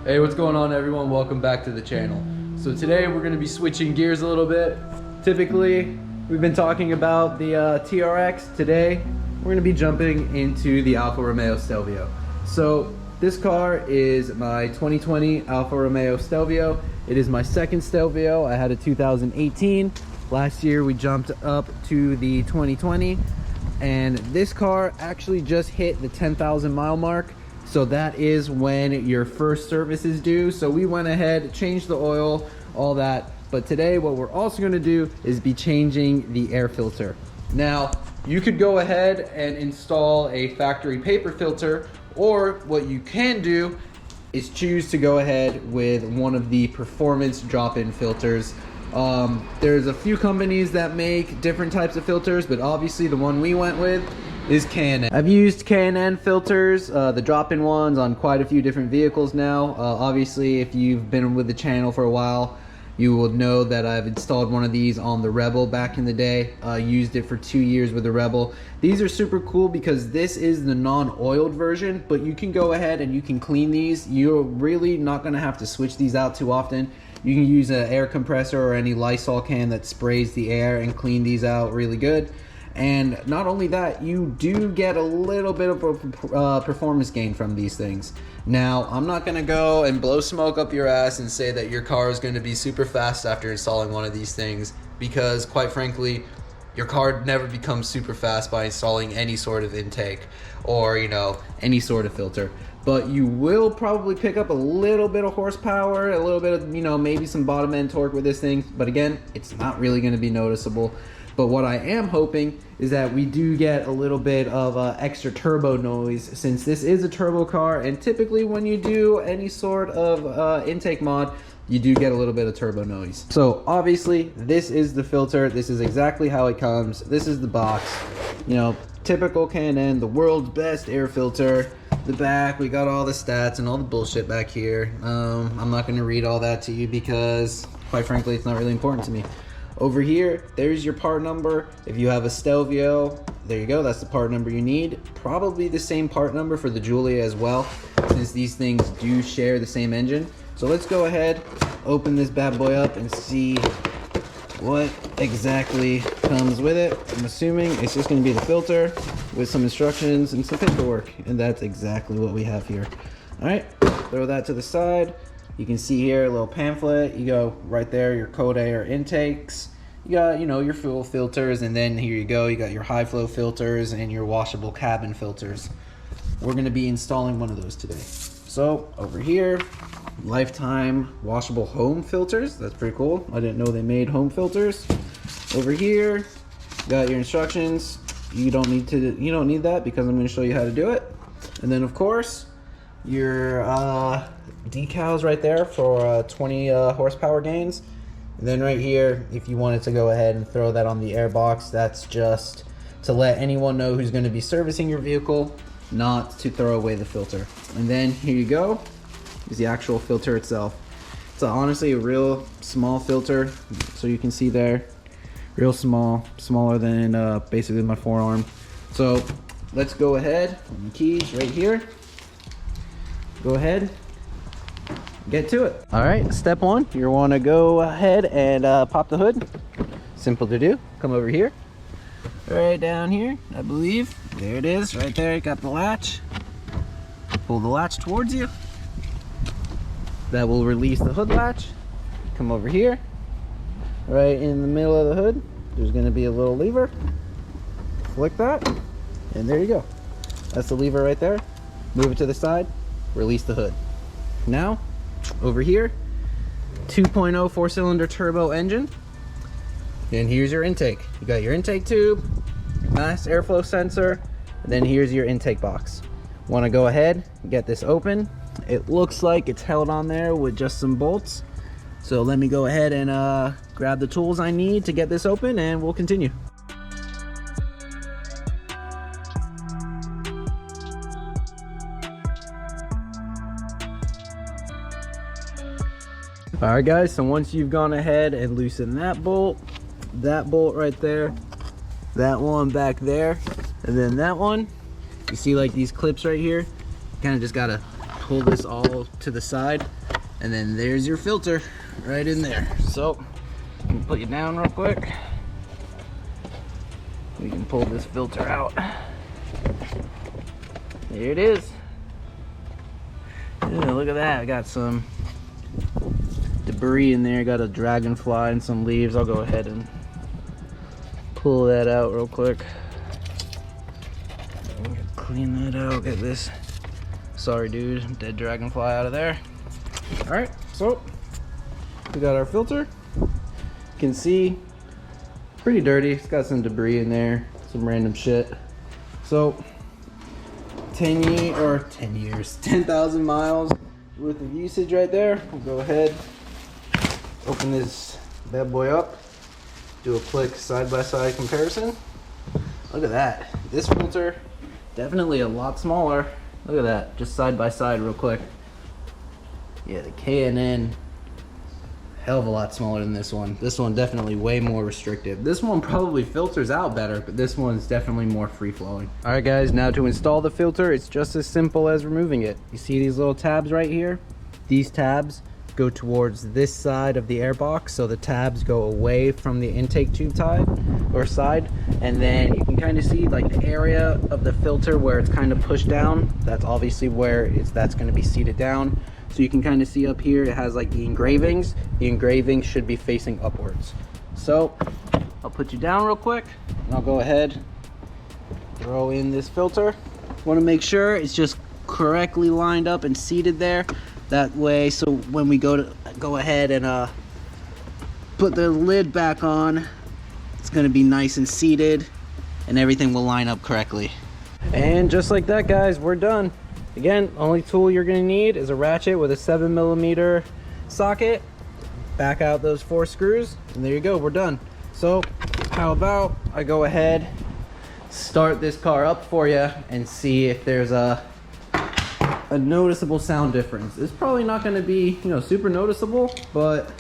Hey, what's going on everyone? Welcome back to the channel. So today we're going to be switching gears a little bit. Typically, we've been talking about the TRX. Today, we're going to be jumping into the Alfa Romeo Stelvio. So this car is my 2020 Alfa Romeo Stelvio. It is my second Stelvio. I had a 2018. Last year we jumped up to the 2020. And this car actually just hit the 10,000 mile mark. So that is when your first service is due. So we went ahead, changed the oil, all that. But today what we're also gonna do is be changing the air filter. Now, you could go ahead and install a factory paper filter, or what you can do is choose to go ahead with one of the performance drop-in filters. There's a few companies that make different types of filters, but obviously the one we went with is K&N. I've used K&N filters, the drop-in ones, on quite a few different vehicles now. Obviously, if you've been with the channel for a while, you will know that I've installed one of these on the Rebel back in the day. Used it for 2 years with the Rebel. These are super cool because this is the non-oiled version, but you can go ahead and you can clean these. You're really not gonna have to switch these out too often. You can use an air compressor or any Lysol can that sprays the air and clean these out really good. And not only that, you do get a little bit of a performance gain from these things. Now, I'm not gonna go and blow smoke up your ass and say that your car is gonna be super fast after installing one of these things, because quite frankly, your car never becomes super fast by installing any sort of intake or, you know, any sort of filter. But you will probably pick up a little bit of horsepower, a little bit of, you know, maybe some bottom end torque with this thing. But again, it's not really gonna be noticeable. But what I am hoping is that we do get a little bit of extra turbo noise, since this is a turbo car, and typically when you do any sort of intake mod, you do get a little bit of turbo noise. So obviously this is the filter. This is exactly how it comes. This is the box. You know, typical K&N, the world's best air filter. The back, we got all the stats and all the bullshit back here. I'm not gonna read all that to you because quite frankly, it's not really important to me. Over here, there's your part number. If you have a Stelvio, there you go, that's the part number you need. Probably the same part number for the Giulia as well, since these things do share the same engine. So let's go ahead, open this bad boy up and see what exactly comes with it. I'm assuming it's just gonna be the filter with some instructions and some paperwork, and that's exactly what we have here. All right, throw that to the side. You can see here a little pamphlet. You go right there, your code air intakes. You got, you know, your fuel filters, and then here you go, you got your high flow filters and your washable cabin filters. We're gonna be installing one of those today. So over here, lifetime washable home filters. That's pretty cool. I didn't know they made home filters. Over here, you got your instructions. You don't need that because I'm gonna show you how to do it. And then of course, your decals right there for 20 horsepower gains. And then right here, if you wanted to go ahead and throw that on the air box, that's just to let anyone know who's going to be servicing your vehicle not to throw away the filter. And then here you go, is the actual filter itself. It's honestly a real small filter, so you can see there, real small, smaller than basically my forearm. So let's go ahead, the keys right here. Go ahead, get to it. All right, step one, you want to go ahead and pop the hood. Simple to do. Come over here, right down here, I believe. There it is, right there. You got the latch. Pull the latch towards you. That will release the hood latch. Come over here, right in the middle of the hood. There's going to be a little lever. Flick that, and there you go. That's the lever right there. Move it to the side. Release the hood. Now, over here, 2.0 4-cylinder turbo engine. And here's your intake. You got your intake tube, nice airflow sensor, and then here's your intake box. Want to go ahead and get this open. It looks like it's held on there with just some bolts. So let me go ahead and grab the tools I need to get this open, and we'll continue. All right guys, so once you've gone ahead and loosened that bolt right there, that one back there, and then that one, you see like these clips right here, you kind of just gotta pull this all to the side, and then there's your filter right in there. So I can put you down real quick. We can pull this filter out. There it is. Yeah, look at that. I got some debris in there. Got a dragonfly and some leaves. I'll go ahead and pull that out real quick. Clean that out. Get this. Sorry, dude. Dead dragonfly out of there. All right. So we got our filter. You can see pretty dirty. It's got some debris in there, some random shit. So 10,000 miles worth of usage right there. We'll go ahead, open this bad boy up, do a quick side-by-side comparison. Look at that. This filter, definitely a lot smaller. Look at that, just side-by-side real quick. Yeah, the K&N, hell of a lot smaller than this one. This one definitely way more restrictive. This one probably filters out better, but this one's definitely more free-flowing. All right, guys, now to install the filter, it's just as simple as removing it. You see these little tabs right here? These tabs go towards this side of the air box, so the tabs go away from the intake tube side, and then you can kind of see like the area of the filter where it's kind of pushed down. That's obviously where that's going to be seated down. So you can kind of see up here, it has like the engravings. The engravings should be facing upwards. So I'll put you down real quick, and I'll go ahead, throw in this filter. Want to make sure it's just correctly lined up and seated there. That way, so when we go ahead and put the lid back on, it's going to be nice and seated, and everything will line up correctly. And just like that, guys, we're done. Again, only tool you're going to need is a ratchet with a 7mm socket. Back out those 4 screws, and there you go, we're done. So how about I go ahead, start this car up for you, and see if there's a noticeable sound difference. It's probably not going to be, you know, super noticeable, but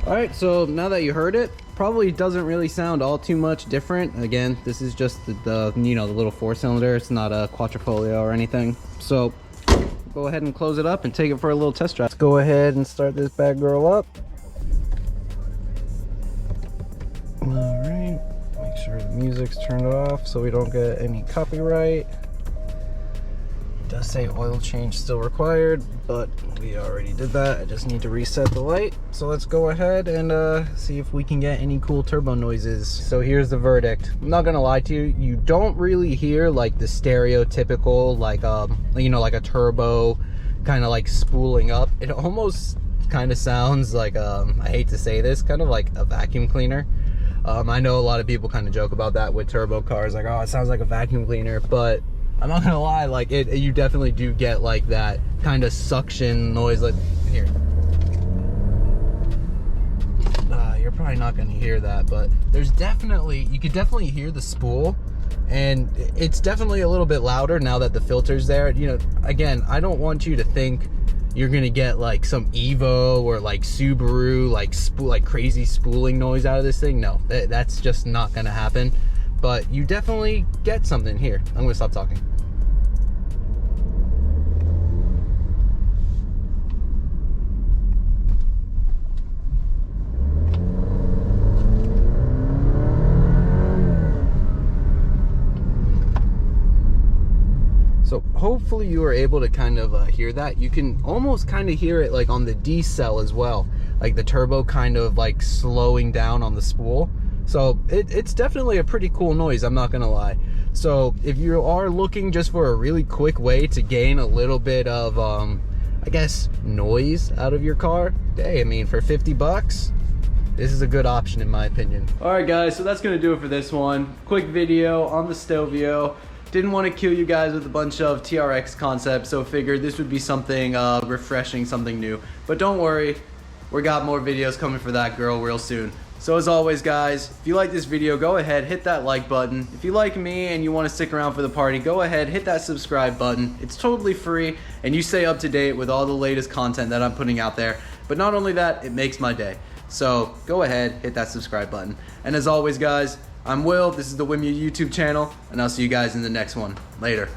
Alright, so now that you heard it, probably doesn't really sound all too much different. Again, this is just the you know, the little 4-cylinder. It's not a quattrofolio or anything. So go ahead and close it up and take it for a little test drive. Let's go ahead and start this bad girl up. Alright, make sure the music's turned off so we don't get any copyright. It does say oil change still required, but we already did that. I just need to reset the light. So let's go ahead and see if we can get any cool turbo noises. So here's the verdict. I'm not gonna lie to you, you don't really hear like the stereotypical like you know, like a turbo kind of like spooling up. It almost kind of sounds like I hate to say this, kind of like a vacuum cleaner. I know a lot of people kind of joke about that with turbo cars, like, oh, it sounds like a vacuum cleaner, but I'm not gonna lie, like you definitely do get like that kind of suction noise. Like here, you're probably not gonna hear that, but there's definitely, you could definitely hear the spool, and it's definitely a little bit louder now that the filter's there. You know, again, I don't want you to think you're gonna get like some Evo or like Subaru like crazy spooling noise out of this thing. No, that's just not gonna happen. But you definitely get something here. I'm gonna stop talking. So hopefully you are able to kind of hear that. You can almost kind of hear it like on the D cell as well, like the turbo kind of like slowing down on the spool. So it's definitely a pretty cool noise, I'm not gonna lie. So if you are looking just for a really quick way to gain a little bit of I guess noise out of your car, hey, I mean, for 50 bucks, this is a good option in my opinion. All right guys, so that's gonna do it for this one. Quick video on the Stelvio. Didn't want to kill you guys with a bunch of TRX concepts, so figured this would be something refreshing, something new. But don't worry, We got more videos coming for that girl real soon. So as always guys, if you like this video, go ahead, hit that like button. If you like me and you want to stick around for the party, go ahead, hit that subscribe button. It's totally free and you stay up to date with all the latest content that I'm putting out there. But not only that, it makes my day. So go ahead, hit that subscribe button. And as always guys, I'm Will, this is the Wimmy YouTube channel, and I'll see you guys in the next one. Later.